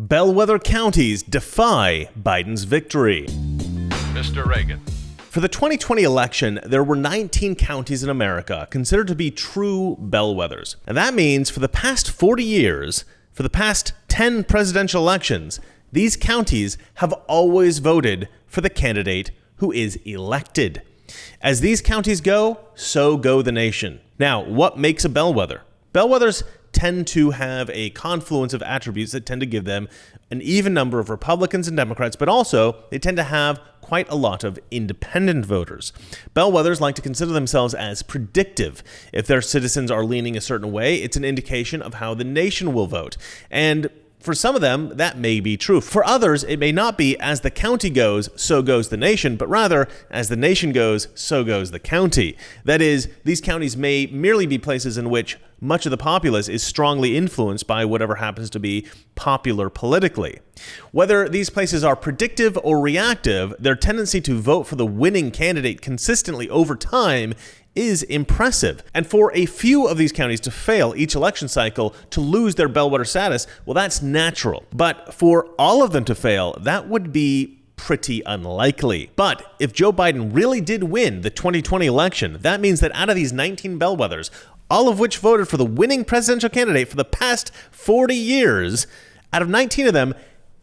Bellwether Counties defy Biden's victory. Mr. Reagan. For the 2020 election, there were 19 counties in America considered to be true bellwethers. And that means for the past 40 years, for the past 10 presidential elections, these counties have always voted for the candidate who is elected. As these counties go, so go the nation. Now, what makes a bellwether? Bellwethers tend to have a confluence of attributes that tend to give them an even number of Republicans and Democrats, but also they tend to have quite a lot of independent voters. Bellwethers like to consider themselves as predictive. If their citizens are leaning a certain way, it's an indication of how the nation will vote. And for some of them, that may be true. For others, it may not be as the county goes, so goes the nation, but rather as the nation goes, so goes the county. That is, these counties may merely be places in which much of the populace is strongly influenced by whatever happens to be popular politically. Whether these places are predictive or reactive, their tendency to vote for the winning candidate consistently over time is impressive. And for a few of these counties to fail each election cycle, to lose their bellwether status, well, that's natural. But for all of them to fail, that would be pretty unlikely. But if Joe Biden really did win the 2020 election, that means that out of these 19 bellwethers, all of which voted for the winning presidential candidate for the past 40 years, out of 19 of them,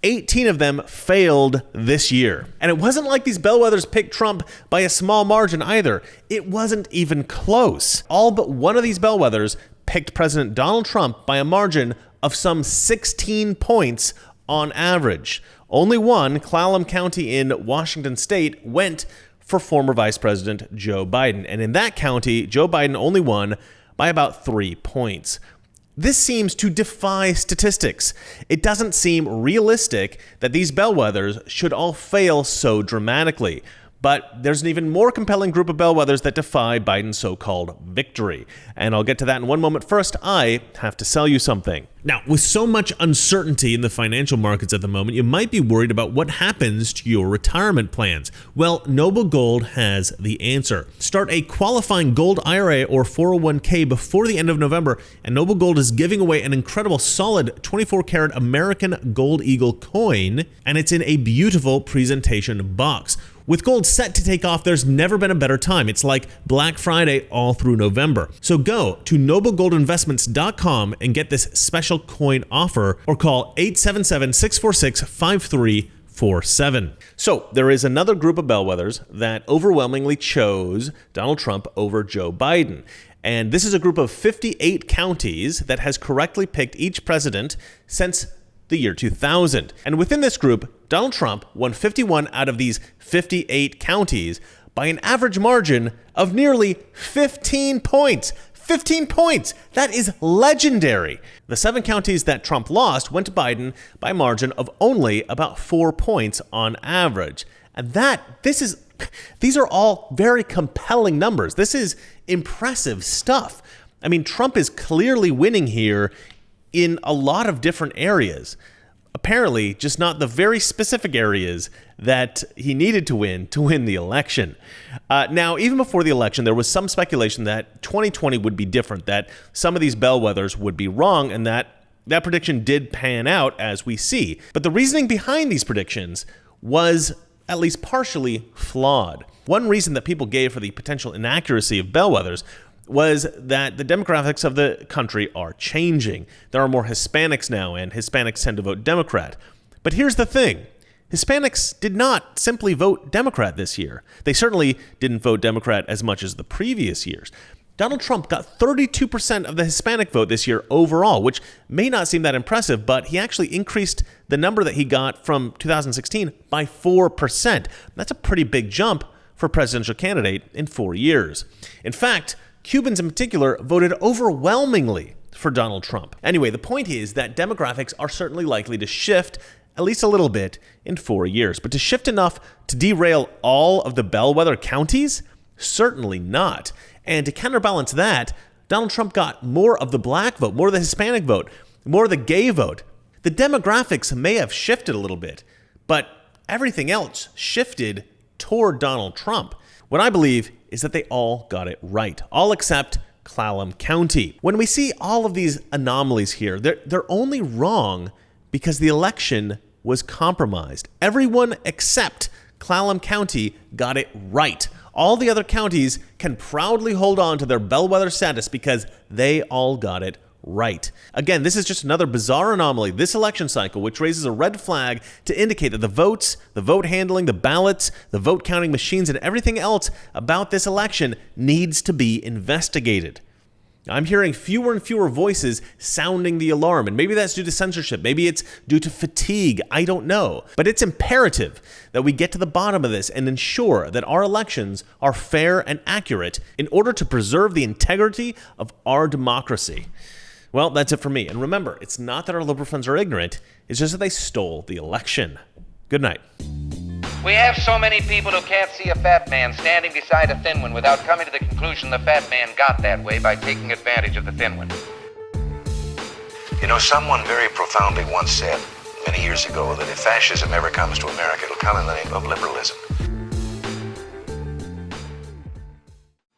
18 of them failed this year. And it wasn't like these bellwethers picked Trump by a small margin either. It wasn't even close. All but one of these bellwethers picked President Donald Trump by a margin of some 16 points on average. Only one, Clallam County in Washington State, went for former Vice President Joe Biden. And in that county, Joe Biden only won by about 3 points. This seems to defy statistics. It doesn't seem realistic that these bellwethers should all fail so dramatically. But there's an even more compelling group of bellwethers that defy Biden's so-called victory. And I'll get to that in one moment. First, I have to sell you something. Now, with so much uncertainty in the financial markets at the moment, you might be worried about what happens to your retirement plans. Well, Noble Gold has the answer. Start a qualifying gold IRA or 401k before the end of November, and Noble Gold is giving away an incredible solid 24-karat American Gold Eagle coin, and it's in a beautiful presentation box. With gold set to take off, there's never been a better time. It's like Black Friday all through November. So go to noblegoldinvestments.com and get this special coin offer, or call 877-646-5347. So there is another group of bellwethers that overwhelmingly chose Donald Trump over Joe Biden. And this is a group of 58 counties that has correctly picked each president since the year 2000. And within this group, Donald Trump won 51 out of these 58 counties by an average margin of nearly 15 points. 15 points! That is legendary. The 7 counties that Trump lost went to Biden by a margin of only about 4 points on average. And these are all very compelling numbers. This is impressive stuff. I mean, Trump is clearly winning here in a lot of different areas. Apparently, just not the very specific areas that he needed to win the election. Now, even before the election, there was some speculation that 2020 would be different, that some of these bellwethers would be wrong, and that prediction did pan out, as we see. But the reasoning behind these predictions was at least partially flawed. One reason that people gave for the potential inaccuracy of bellwethers was that the demographics of the country are changing. There are more Hispanics now, and Hispanics tend to vote Democrat. But here's the thing. Hispanics did not simply vote Democrat this year. They certainly didn't vote Democrat as much as the previous years. Donald Trump got 32% of the Hispanic vote this year overall, which may not seem that impressive, but he actually increased the number that he got from 2016 by 4%. That's a pretty big jump for a presidential candidate in 4 years. In fact, Cubans in particular voted overwhelmingly for Donald Trump. Anyway, the point is that demographics are certainly likely to shift at least a little bit in 4 years. But to shift enough to derail all of the bellwether counties? Certainly not. And to counterbalance that, Donald Trump got more of the black vote, more of the Hispanic vote, more of the gay vote. The demographics may have shifted a little bit, but everything else shifted toward Donald Trump. What I believe is that they all got it right, all except Clallam County. When we see all of these anomalies here, they're only wrong because the election was compromised. Everyone except Clallam County got it right. All the other counties can proudly hold on to their bellwether status because they all got it right. Again, this is just another bizarre anomaly this election cycle, which raises a red flag to indicate that the votes, the vote handling, the ballots, the vote counting machines, and everything else about this election needs to be investigated. I'm hearing fewer and fewer voices sounding the alarm, and maybe that's due to censorship, maybe it's due to fatigue, I don't know. But it's imperative that we get to the bottom of this and ensure that our elections are fair and accurate in order to preserve the integrity of our democracy. Well, that's it for me. And remember, it's not that our liberal friends are ignorant, it's just that they stole the election. Good night. We have so many people who can't see a fat man standing beside a thin one without coming to the conclusion the fat man got that way by taking advantage of the thin one. You know, someone very profoundly once said, many years ago, that if fascism ever comes to America, it'll come in the name of liberalism.